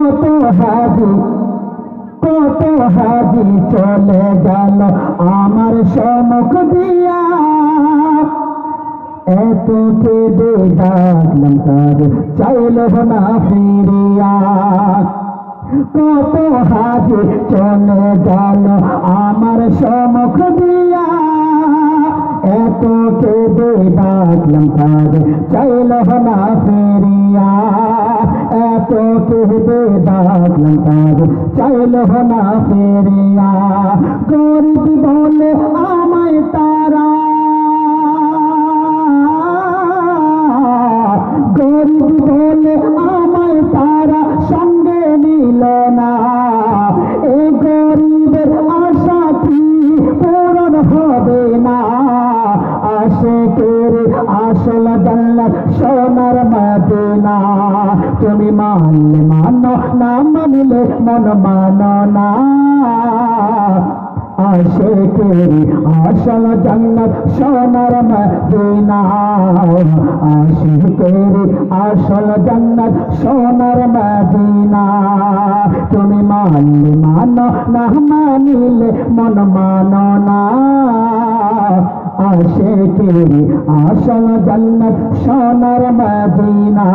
কত হাজি কত হাজি চলে গেল আমার সম্মুখ দিয়া, এত কেঁদে ডাকলাম তার চাইল না ফিরিয়া। কত হাজি চলে গেল আমার সম্মুখ দিয়া, এত কেঁদে ডাকলাম তার চাইল না ফিরিয়া। এত কেঁদে ডাকলাম তার চাইল না ফিরিয়া। গরিব বলে আমায় তারা, গরিব বলে আমায় তারা সঙ্গে নিল না। এই গরিবের আশা কি পূরণ হবে না? আশিকের আসল জান্নাত সোনার মদিনা। তুমি মানলে মানো, না মানলে মন মানো না। আশিকের আসল জান্নাত সোনার মদিনা। আশিকের আসল জান্নাত সোনার মদিনা। তুমি মানলে মানো, না মানিলে মন মানো না। আশিকের আসল জান্নাত সোনার মদিনা।